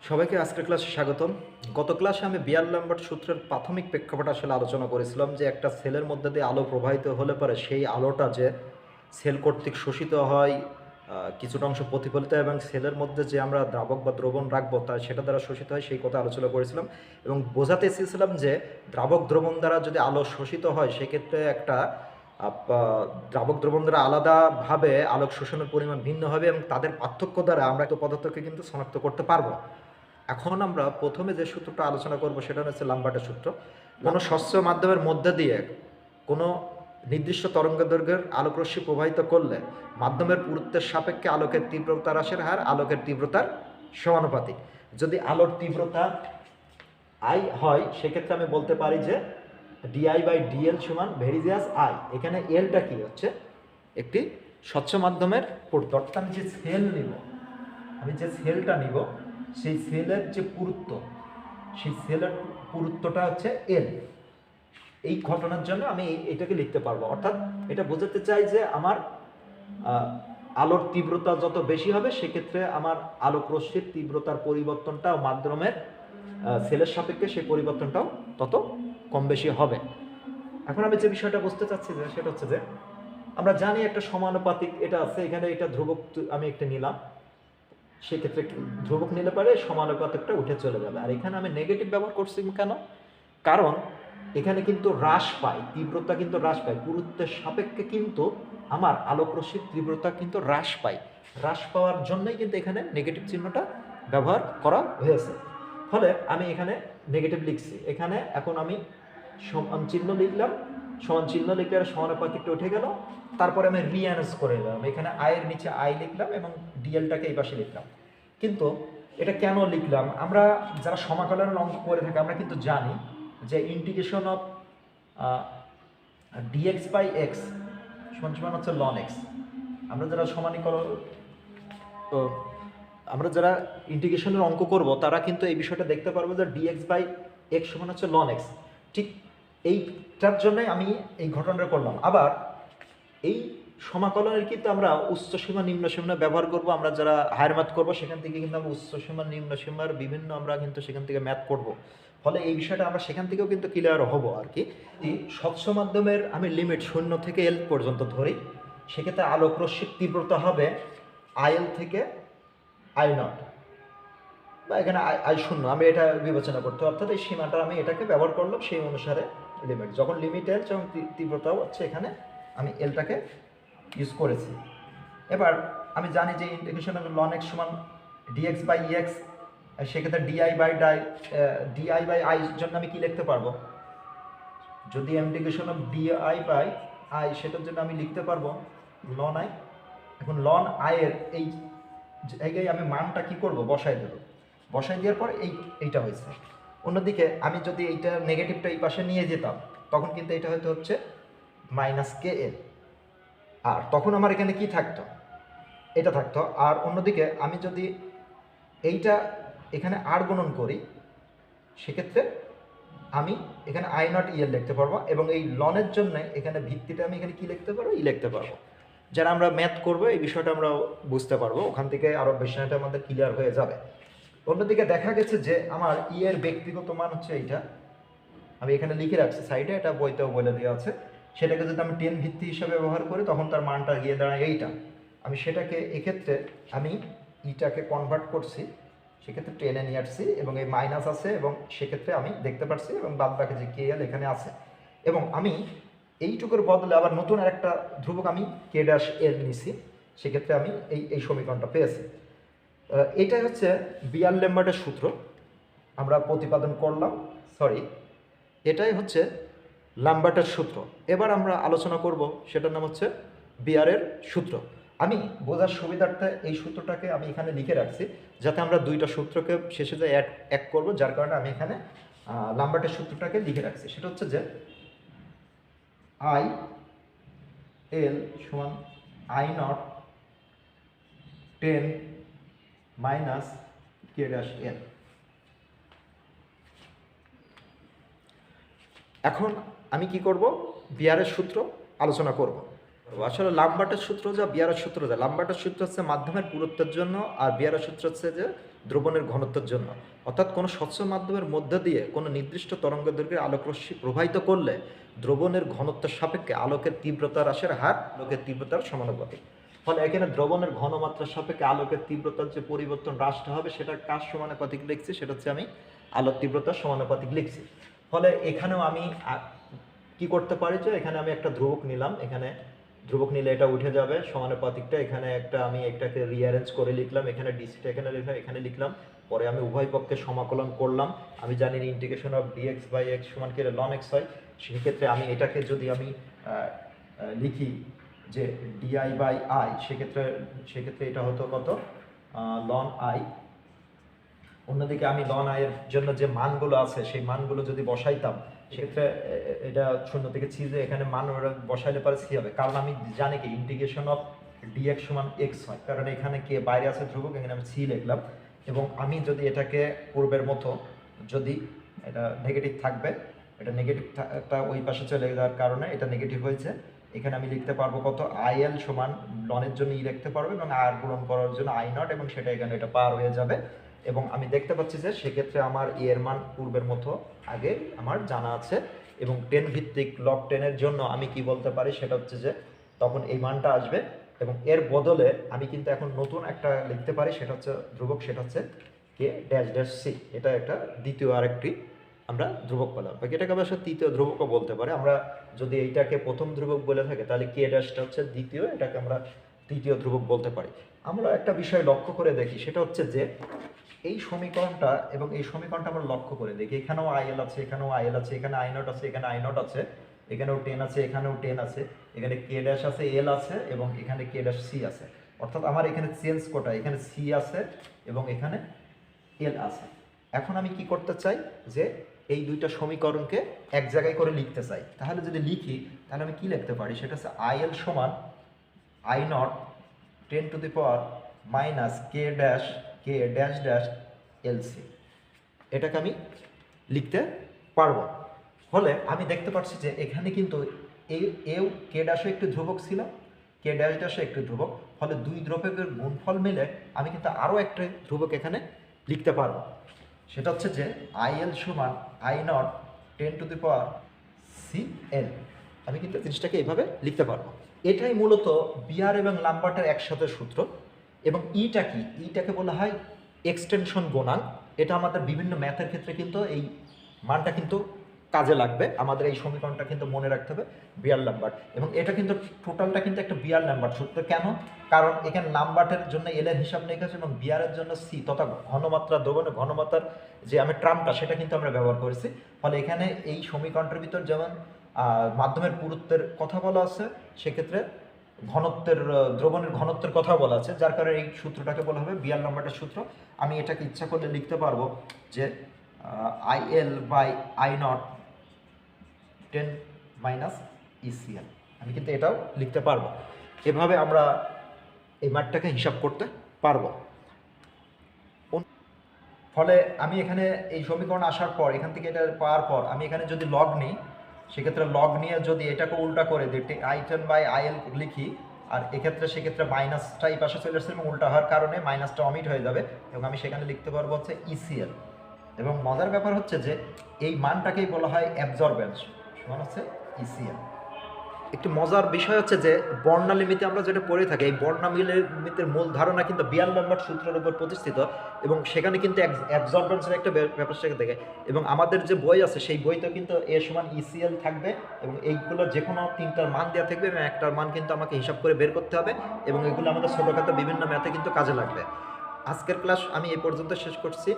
সবাইকে আজকের ক্লাসে স্বাগতম। গত ক্লাসে আমি বিয়ার-ল্যাম্বার্ট সূত্রের প্রাথমিক প্রেক্ষাপট আসলে আলোচনা করেছিলাম যে একটা সেলের মধ্যে দিয়ে আলো প্রবাহিত হলে পরে সেই আলোটা যে সেল কর্তৃক শোষিত হয়, কিছুটা অংশ প্রতিফলিত হয় এবং সেলের মধ্যে যে আমরা দ্রাবক বা দ্রবণ রাখবো তা সেটা দ্বারা শোষিত হয়, সেই কথা আলোচনা করেছিলাম এবং বোঝাতে চেয়েছিলাম যে দ্রাবক দ্রবণ দ্বারা যদি আলো শোষিত হয় সেক্ষেত্রে একটা দ্রাবক দ্রবণ দ্বারা আলাদাভাবে আলোক শোষণের পরিমাণ ভিন্ন হবে এবং তাদের পার্থক্য দ্বারা আমরা একটা পদার্থকে কিন্তু শনাক্ত করতে পারবো। এখন আমরা প্রথমে যে সূত্রটা আলোচনা করব সেটা হচ্ছে লাম্বার্টের সূত্র। কোনো স্বচ্ছ মাধ্যমের মধ্যে দিয়ে কোনো নির্দিষ্ট তরঙ্গদৈর্ঘ্যের আলোকরশ্মি প্রবাহিত করলে মাধ্যমের পুরুত্বের সাপেক্ষে আলোকের তীব্রতা হ্রাসের হার আলোকের তীব্রতার সমানুপাতিক। যদি আলোর তীব্রতা আই হয় সেক্ষেত্রে আমি বলতে পারি যে ডিআই বাই ডিএল সমান ভেরিজিয়াস আই। এখানে এলটা কি হচ্ছে একটি স্বচ্ছ মাধ্যমের পুরুত্ব, অর্থাৎ আমি যে সেল নিব, আমি যে সেলটা নিব সেই সেলের যে পুরুত্ব, সেই সেলের পুরুত্বটা হচ্ছে এল। এই ঘটনার জন্য আমি এটাকে লিখতে পারবো, অর্থাৎ এটা বোঝাতে চাই যে আমার আলোর তীব্রতা যত বেশি হবে সেক্ষেত্রে আমার আলোক রশ্মির তীব্রতার পরিবর্তনটা মাধ্যমের সেলের সাপেক্ষে সেই পরিবর্তনটাও তত কম বেশি হবে। এখন আমি যে বিষয়টা বুঝতে চাচ্ছি যে সেটা হচ্ছে যে আমরা জানি একটা সমানুপাতিক এটা আছে, এখানে এটা ধ্রুবক আমি একটা নিলাম, সেক্ষেত্রে ধ্রুবক নিলে পারে সমানুপাতিকটা উঠে চলে যাবে। আর এখানে আমি নেগেটিভ ব্যবহার করছি কেন? কারণ এখানে কিন্তু হ্রাস পায়, তীব্রতা কিন্তু হ্রাস পায়, পুরুত্বের সাপেক্ষে কিন্তু আমার আলোক রশ্মির তীব্রতা কিন্তু হ্রাস পায়। হ্রাস পাওয়ার জন্যই কিন্তু এখানে নেগেটিভ চিহ্নটা ব্যবহার করা হয়েছে। ফলে আমি এখানে নেগেটিভ লিখছি। এখানে এখন আমি সমান চিহ্ন লিখলাম, সমান চিহ্ন লিখলে আর সমানুপাতিকটা উঠে গেল। তারপরে আমি রিঅ্যারেঞ্জ করে দিলাম, এখানে আয়ের নিচে আই লিখলাম এবং ডিএলটাকে এই পাশে লিখলাম। কিন্তু এটা কেন লিখলাম? আমরা যারা সমাকলনের অঙ্ক করে থাকি আমরা কিন্তু জানি যে integration of D X by X সমান সমান হচ্ছে লন এক্স। আমরা যারা আমরা যারা ইন্টিগ্রেশনের অঙ্ক করব তারা কিন্তু এই বিষয়টা দেখতে পারবো যে ডিএক্স বাই এক্স সমান হচ্ছে লন এক্স। ঠিক এইটার জন্য আমি এই ঘটনাটা করলাম। আবার এই সমাকলনের কিন্তু আমরা উচ্চ সীমা নিম্ন সীমা ব্যবহার করব। আমরা যারা হায়ার ম্যাথ করবো সেখান থেকে কিন্তু আমরা উচ্চ সীমা নিম্ন সীমার বিভিন্ন আমরা কিন্তু সেখান থেকে ম্যাথ করব। ফলে এই বিষয়টা আমরা সেখান থেকেও কিন্তু ক্লিয়ার হব আর কি। স্বচ্ছ মাধ্যমের আমি লিমিট 0 থেকে এল পর্যন্ত ধরি, সেক্ষেত্রে আলোক রশ্মির তীব্রতা হবে আইএল থেকে আই নট, বা এখানে আই শূন্য আমি এটা বিবেচনা করতে, অর্থাৎ এই সীমাটা আমি এটাকে ব্যবহার করলাম সেই অনুসারে লিমিট। যখন লিমিট এল যখন তীব্রতাও হচ্ছে এখানে আমি এলটাকে ইউজ করেছি। এবার আমি জানি যে ইন্টিগ্রেশন অফ লন এক্স সমান ডিএক্স বাই ইএক্স, সেক্ষেত্রে ডিআই বাই আই জন্য আমি কি লিখতে পারবো? যদি integration of D I by I সেটার জন্য আমি লিখতে পারবো লন আই। এখন লন আইয়ের এই জায়গায় আমি মানটা কি করব? বসাই দেব। বসাই দেওয়ার পর এইটা হয়েছে। অন্যদিকে আমি যদি এইটা নেগেটিভটা এই পাশে নিয়ে যেতাম তখন কিন্তু এটা হয়তো হচ্ছে মাইনাস কে এল, আর তখন আমার এখানে কি থাকতো? এটা থাকতো। আর অন্যদিকে আমি যদি এইটা এখানে আর গুণন করি সেক্ষেত্রে আমি এখানে আই নট ইএল লিখতে পারবো এবং এই লনের জন্য এখানে ভিত্তিটা আমি এখানে কি লিখতে পারবো? ই লিখতে পারবো। যারা আমরা ম্যাথ করবো এই বিষয়টা আমরা বুঝতে পারবো, ওখান থেকে আরও বিষয়টা আমাদের ক্লিয়ার হয়ে যাবে। অন্যদিকে দেখা গেছে যে আমার ই এর ব্যক্তিগত মান হচ্ছে এইটা, আমি এখানে লিখে রাখছি সাইডে, এটা বইতেও বলে দেওয়া আছে। সেটাকে যদি আমি 10 ভিত্তি হিসাবে ব্যবহার করি তখন তার মানটা গিয়ে দাঁড়ায় এইটা। আমি সেটাকে এক্ষেত্রে আমি ইটাকে কনভার্ট করছি, সেক্ষেত্রে 10-এ নিয়ে আসছি এবং এই মাইনাস আছে এবং সেক্ষেত্রে আমি দেখতে পাচ্ছি এবং বাদ বাকি যে কে এল এখানে আছে এবং আমি এইটুকুর বদলে আবার নতুন আরেকটা ধ্রুবক আমি কে ড্যাশ এল নিছি, সেক্ষেত্রে আমি এই সমীকরণটা পেয়েছি। এটাই হচ্ছে বিয়ার-ল্যাম্বার্টের সূত্র আমরা প্রতিপাদন করলাম, এটাই হচ্ছে ল্যাম্বার্টের সূত্র। এবার আমরা আলোচনা করব সেটার নাম হচ্ছে বিয়ারের সূত্র। আমি বোঝার সুবিধার্থে এই সূত্রটাকে আমি এখানে লিখে রাখছি যাতে আমরা দুইটা সূত্রকে শেষে যে এক করবো, যার কারণে আমি এখানে ল্যাম্বার্টের সূত্রটাকে লিখে রাখছি। সেটা হচ্ছে যে আই এল সমান I naught 10 minus K dash L. এখন আমি কি করব? বিয়ারের সূত্র আলোচনা করব। আসলে লাম্বার্টের সূত্র যা বিয়ারের সূত্র যা, লাম্বার্টের সূত্র হচ্ছে মাধ্যমের পুরুত্বের জন্য আর বিয়ারের সূত্র হচ্ছে যে দ্রবণের ঘনত্বের জন্য। অর্থাৎ কোনো স্বচ্ছ মাধ্যমের মধ্য দিয়ে কোনো নির্দিষ্ট তরঙ্গদৈর্ঘ্যের আলোকরশ্মি প্রবাহিত করলে দ্রবণের ঘনত্বের সাপেক্ষে আলোকের তীব্রতা হ্রাসের হার আলোকের তীব্রতার সমানুপাতিক। ফলে এখানে দ্রবণের ঘনমাত্রার সাপেক্ষে আলোকের তীব্রতার যে পরিবর্তন হ্রাসটা হবে সেটা কার সমানুপাতিক লিখছি, সেটা হচ্ছে আমি আলোক তীব্রতার সমানুপাতিক লিখছি। ফলে এখানেও আমি কি করতে পারি যে এখানে আমি একটা ধ্রুবক নিলাম, এখানে ধ্রুবক নিলে এটা উঠে যাবে সমানুপাতিকটা, এখানে একটা আমি এটাকে রিঅ্যারেঞ্জ করে লিখলাম, এখানে ডিসিটা এখানে লিখলাম, এখানে লিখলাম, পরে আমি উভয় পক্ষে সমাকলন করলাম। আমি জানি integration of D X by X সমান কি লন এক্স হয়, সেক্ষেত্রে আমি এটাকে যদি আমি লিখি যে ডিআই বাই আই, সেক্ষেত্রে এটা হতো কত লন আই। অন্যদিকে আমি লন আই-এর জন্য যে মানগুলো আছে সেই মানগুলো যদি বসাইতাম, সেক্ষেত্রে এটা শূন্য থেকে সি, যে এখানে মান বসাইলে পরে সি হবে, কারণ আমি জানি কি ইন্টিগ্রেশন অফ ডিএক্স সমান এক্স হয়, কারণ এখানে কে বাইরে আছে ধ্রুবক, এখানে আমি সি লিখলাম। এবং আমি যদি এটাকে পূর্বের মতো, যদি এটা নেগেটিভ থাকবে, এটা নেগেটিভটা ওই পাশে চলে যাওয়ার কারণে এটা নেগেটিভ হয়েছে, এখানে আমি লিখতে পারবো কত আইএল সমান লনের জন্য ই লিখতে পারবো এবং আর পূরণ করার জন্য আই নট, এবং সেটা এখানে এটা পার হয়ে যাবে। এবং আমি দেখতে পাচ্ছি যে সেক্ষেত্রে আমার এর মান পূর্বের মতো আগে আমার জানা আছে। এবং 10 ভিত্তিক লগ 10-এর জন্য আমি কি বলতে পারি সেটা হচ্ছে যে তখন এই মানটা আসবে, এবং এর বদলে আমি কিন্তু এখন নতুন একটা লিখতে পারি, সেটা হচ্ছে ধ্রুবক, সেটা হচ্ছে কে ড্যাশ ড্যাশ সি। এটা একটা দ্বিতীয় আরেকটি আমরা ধ্রুবক পেলাম, বাকি এটাকে অবশ্য তৃতীয় ধ্রুবকও বলতে পারে। আমরা যদি এইটাকে প্রথম ধ্রুবক বলে থাকে তাহলে কে ড্যাশটা হচ্ছে দ্বিতীয়, এটাকে আমরা তৃতীয় ধ্রুবক বলতে পারি। আমরা একটা বিষয় লক্ষ্য করে দেখি, সেটা হচ্ছে যে এই সমীকরণটা এবং এই সমীকরণটা আমরা লক্ষ্য করে দেখি, এখানেও আইএল আছে, এখানেও আইএল আছে, এখানে আই নট আছে, এখানে আই নট আছে, এখানেও 10 আছে, এখানেও 10 আছে, এখানে কে ড্যাশ আছে, এল আছে, এবং এখানে কে ড্যাশ সি আছে। অর্থাৎ আমার এখানে চেঞ্জ কোটা, এখানে সি আছে এবং এখানে এল আছে। এখন আমি কি করতে চাই যে এই দুইটা সমীকরণকে এক জায়গায় করে লিখতে চাই। তাহলে যদি লিখি তাহলে আমি কি লিখতে পারি, সেটা হচ্ছে আইএল সমান I naught 10 to the power minus K dash K dash dash LC, এটাকে আমি লিখতে পারবো। ফলে আমি দেখতে পাচ্ছি যে এখানে কিন্তু এও কে ড্যাশও একটু ধ্রুবক ছিল, কে ড্যাশ ড্যাশও একটু ধ্রুবক, ফলে দুই ধ্রুবকের গুণফল মিলে আমি কিন্তু আরও একটা ধ্রুবক এখানে লিখতে পারবো, সেটা হচ্ছে যে আইএল সমান I naught 10 to the power C L. আমি কিন্তু জিনিসটাকে এইভাবে লিখতে পারবো। এটাই মূলত বিয়ার এবং লাম্বার্টের একসাথে সূত্র। এবং ইটা কি, ইটাকে বলা হয় এক্সটেনশন গুণাঙ্ক। এটা আমাদের বিভিন্ন ম্যাথের ক্ষেত্রে কিন্তু এই মানটা কিন্তু কাজে লাগবে, আমাদের এই সমীকরণটা কিন্তু মনে রাখতে হবে বিয়ার লাম্বার্ট। এবং এটা কিন্তু টোটালটা কিন্তু একটা বিয়ার লাম্বার্ট সূত্র। কেন? কারণ এখানে লাম্বার্টের জন্য এল এর হিসাব নিয়ে গেছে এবং বিয়ারের জন্য সি, তথা ঘনমাত্রা দ্রবণের ঘনমাত্রার যে আমি ট্রামটা সেটা কিন্তু আমরা ব্যবহার করেছি। ফলে এখানে এই সমীকরণটার ভিতর যেমন মাধ্যমের পুরুত্বের কথা বলা আছে, সেক্ষেত্রে ঘনত্বের দ্রবণের ঘনত্বের কথা বলা আছে, যার কারণে এই সূত্রটাকে বলা হবে বিয়ার লাম্বার্টের সূত্র। আমি এটাকে ইচ্ছা করলে লিখতে পারবো যে I L by I naught 10 minus E C L, আমি কিন্তু এটাও লিখতে পারবো। এভাবে আমরা এই মানটাকে হিসাব করতে পারবো। ফলে আমি এখানে এই সমীকরণ আসার পর, এখান থেকে এটা পাওয়ার পর আমি এখানে যদি লগ নিই, সেক্ষেত্রে লগ নিয়ে যদি এটাকে উল্টা করে দিই, আই10 বাই আইএল লিখি, আর সেক্ষেত্রে মাইনাসটা এই পাশে চলে আসছে এবং উল্টা হওয়ার কারণে মাইনাসটা অমিট হয়ে যাবে, এবং আমি সেখানে লিখতে পারবো হচ্ছে ইসিএল। এবং মজার ব্যাপার হচ্ছে যে এই মানটাকেই বলা হয় অ্যাবজর্বেন্স, সমান হচ্ছে ইসিএল। একটি মজার বিষয় হচ্ছে যে বর্ণালিমিতে আমরা যেটা পড়ে থাকি, এই বর্ণালিমিতের মূল ধারণা কিন্তু বিয়ার লাম্বার্ট সূত্রের উপর প্রতিষ্ঠিত, এবং সেখানে কিন্তু অ্যাবজর্বেন্সের একটা ব্যাপার সেখানে দেখে। এবং আমাদের যে বই আছে সেই বইতে কিন্তু এ সমান ইসিএল থাকবে, এবং এইগুলো যে কোনো তিনটার মান দেওয়া থাকবে এবং একটার মান কিন্তু আমাকে হিসাব করে বের করতে হবে, এবং এগুলো আমাদের ছোটোখাটো বিভিন্ন ম্যাথে কিন্তু কাজে লাগবে। আজকের ক্লাস আমি এই পর্যন্ত শেষ করছি।